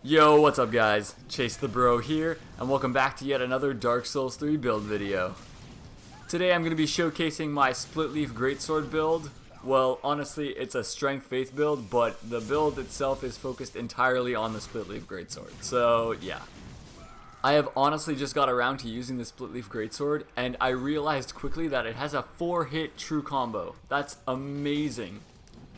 Yo, what's up guys? Chase the Bro here, and welcome back to yet another Dark Souls 3 build video. Today I'm going to be showcasing my Splitleaf Greatsword build. Well, honestly, it's a strength faith build, but the build itself is focused entirely on the Splitleaf Greatsword. So, yeah. I have honestly just got around to using the Splitleaf Greatsword, and I realized quickly that it has a 4-hit true combo. That's amazing.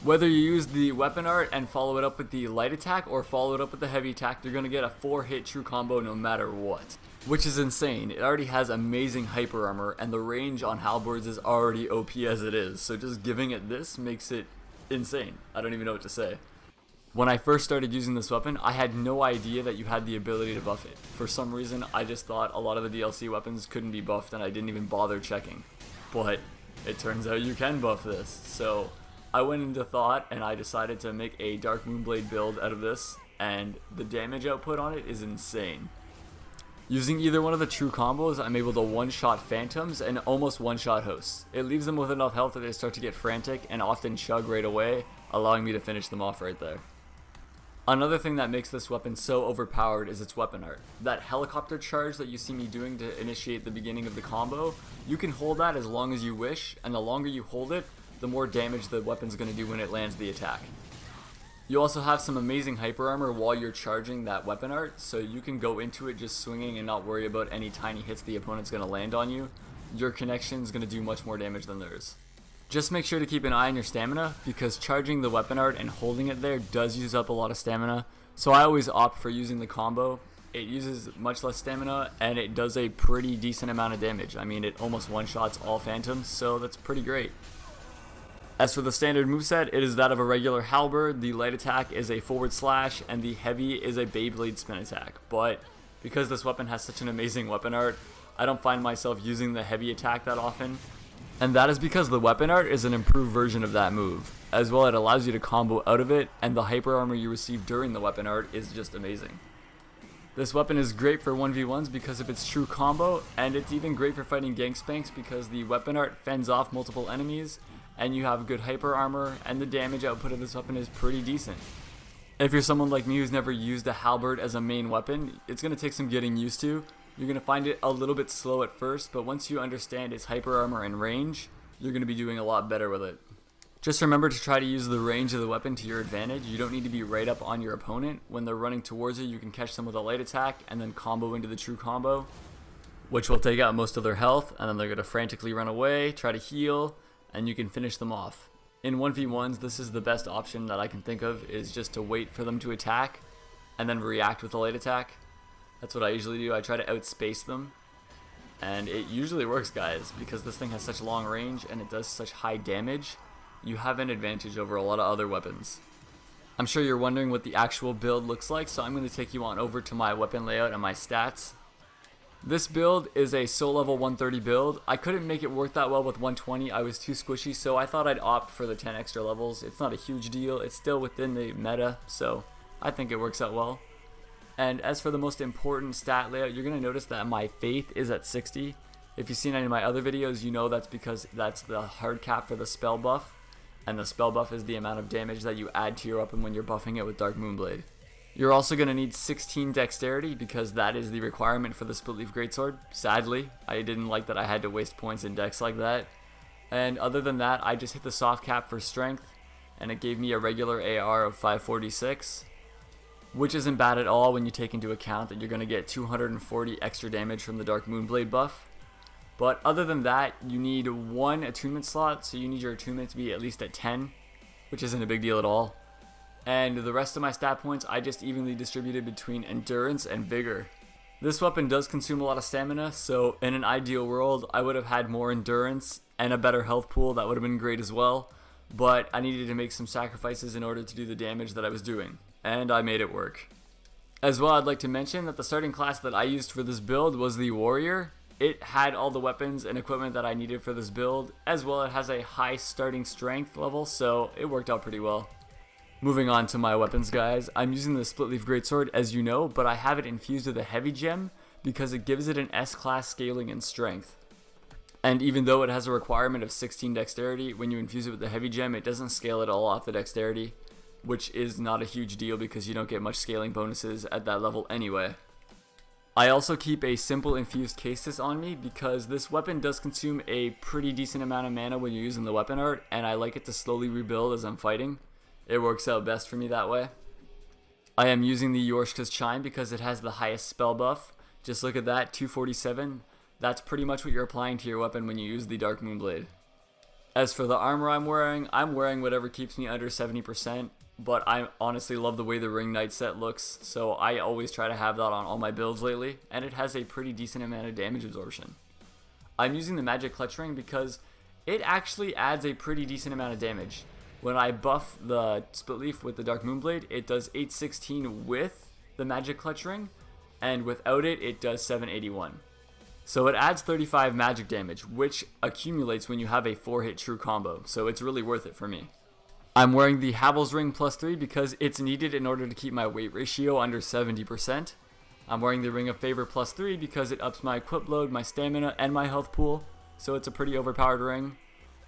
Whether you use the weapon art and follow it up with the light attack or follow it up with the heavy attack, you're going to get a 4-hit true combo no matter what. Which is insane. It already has amazing hyper armor and the range on halberds is already OP as it is. So just giving it this makes it insane. I don't even know what to say. When I first started using this weapon, I had no idea that you had the ability to buff it. For some reason, I just thought a lot of the DLC weapons couldn't be buffed and I didn't even bother checking. But it turns out you can buff this. So I went into thought and I decided to make a Dark Moonblade build out of this, and the damage output on it is insane. Using either one of the true combos, I'm able to one-shot phantoms and almost one-shot hosts. It leaves them with enough health that they start to get frantic and often chug right away, allowing me to finish them off right there. Another thing that makes this weapon so overpowered is its weapon art. That helicopter charge that you see me doing to initiate the beginning of the combo, you can hold that as long as you wish, and the longer you hold it, the more damage the weapon's going to do when it lands the attack. You also have some amazing hyper armor while you're charging that weapon art, so you can go into it just swinging and not worry about any tiny hits the opponent's going to land on you. Your connection's going to do much more damage than theirs. Just make sure to keep an eye on your stamina, because charging the weapon art and holding it there does use up a lot of stamina, so I always opt for using the combo. It uses much less stamina, and it does a pretty decent amount of damage. I mean, it almost one-shots all phantoms, so that's pretty great. As for the standard moveset, it is that of a regular halberd, the light attack is a forward slash, and the heavy is a Beyblade spin attack. But because this weapon has such an amazing weapon art, I don't find myself using the heavy attack that often. And that is because the weapon art is an improved version of that move. As well, it allows you to combo out of it, and the hyper armor you receive during the weapon art is just amazing. This weapon is great for 1v1s because of its true combo, and it's even great for fighting gank spanks because the weapon art fends off multiple enemies, and you have good hyper armor, and the damage output of this weapon is pretty decent. If you're someone like me who's never used a halberd as a main weapon, it's going to take some getting used to. You're going to find it a little bit slow at first, but once you understand its hyper armor and range, you're going to be doing a lot better with it. Just remember to try to use the range of the weapon to your advantage. You don't need to be right up on your opponent. When they're running towards you can catch them with a light attack and then combo into the true combo, which will take out most of their health, and then they're going to frantically run away, try to heal, and you can finish them off. In 1v1s, this is the best option that I can think of, is just to wait for them to attack and then react with a light attack. That's what I usually do. I try to outspace them, and it usually works, guys, because this thing has such long range and it does such high damage. You have an advantage over a lot of other weapons. I'm sure you're wondering what the actual build looks like, so I'm going to take you on over to my weapon layout and my stats. This build is a soul level 130 build. I couldn't make it work that well with 120. I was too squishy, so I thought I'd opt for the 10 extra levels. It's not a huge deal. It's still within the meta, so I think it works out well. And as for the most important stat layout, you're going to notice that my faith is at 60. If you've seen any of my other videos, you know that's because that's the hard cap for the spell buff. And the spell buff is the amount of damage that you add to your weapon when you're buffing it with Dark Moonblade. You're also going to need 16 dexterity because that is the requirement for the Splitleaf Greatsword. Sadly, I didn't like that I had to waste points in dex like that. And other than that, I just hit the soft cap for strength, and it gave me a regular AR of 546, which isn't bad at all when you take into account that you're going to get 240 extra damage from the Dark Moonblade buff. But other than that, you need one attunement slot, so you need your attunement to be at least at 10, which isn't a big deal at all. And the rest of my stat points I just evenly distributed between endurance and vigor. This weapon does consume a lot of stamina, so in an ideal world I would have had more endurance and a better health pool. That would have been great as well, but I needed to make some sacrifices in order to do the damage that I was doing, and I made it work. As well, I'd like to mention that the starting class that I used for this build was the Warrior. It had all the weapons and equipment that I needed for this build, as well it has a high starting strength level, so it worked out pretty well. Moving on to my weapons, guys, I'm using the Splitleaf Greatsword as you know, but I have it infused with a heavy gem because it gives it an S-class scaling and strength. And even though it has a requirement of 16 dexterity, when you infuse it with the heavy gem, it doesn't scale at all off the dexterity. which is not a huge deal because you don't get much scaling bonuses at that level anyway. I also keep a simple infused Casis on me because this weapon does consume a pretty decent amount of mana when you're using the weapon art, and I like it to slowly rebuild as I'm fighting. It works out best for me that way. I am using the Yorshka's Chime because it has the highest spell buff. Just look at that, 247. That's pretty much what you're applying to your weapon when you use the Dark Moonblade. As for the armor I'm wearing whatever keeps me under 70%. But I honestly love the way the Ring Knight set looks, so I always try to have that on all my builds lately, and it has a pretty decent amount of damage absorption. I'm using the Magic Clutch Ring because it actually adds a pretty decent amount of damage. When I buff the Splitleaf with the Dark Moonblade, it does 816 with the Magic Clutch Ring, and without it, it does 781. So it adds 35 magic damage, which accumulates when you have a 4-hit true combo, so it's really worth it for me. I'm wearing the Havel's Ring +3 because it's needed in order to keep my weight ratio under 70%. I'm wearing the Ring of Favor +3 because it ups my equip load, my stamina, and my health pool, so it's a pretty overpowered ring.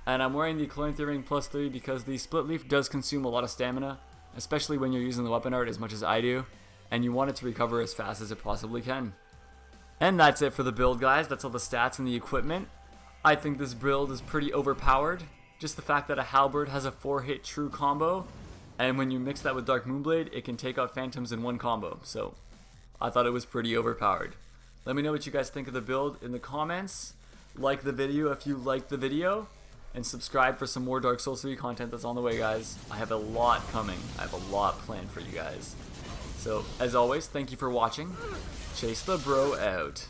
And I'm wearing the Cloyanthy Ring +3 because the Splitleaf does consume a lot of stamina, especially when you're using the weapon art as much as I do, and you want it to recover as fast as it possibly can. And that's it for the build, guys. That's all the stats and the equipment. I think this build is pretty overpowered. Just the fact that a halberd has a 4-hit true combo, and when you mix that with Dark Moonblade, it can take out phantoms in one combo. So I thought it was pretty overpowered. Let me know what you guys think of the build in the comments. Like the video if you liked the video, and subscribe for some more Dark Souls 3 content that's on the way, guys. I have a lot coming. I have a lot planned for you guys. So as always, thank you for watching. Chase the Bro out.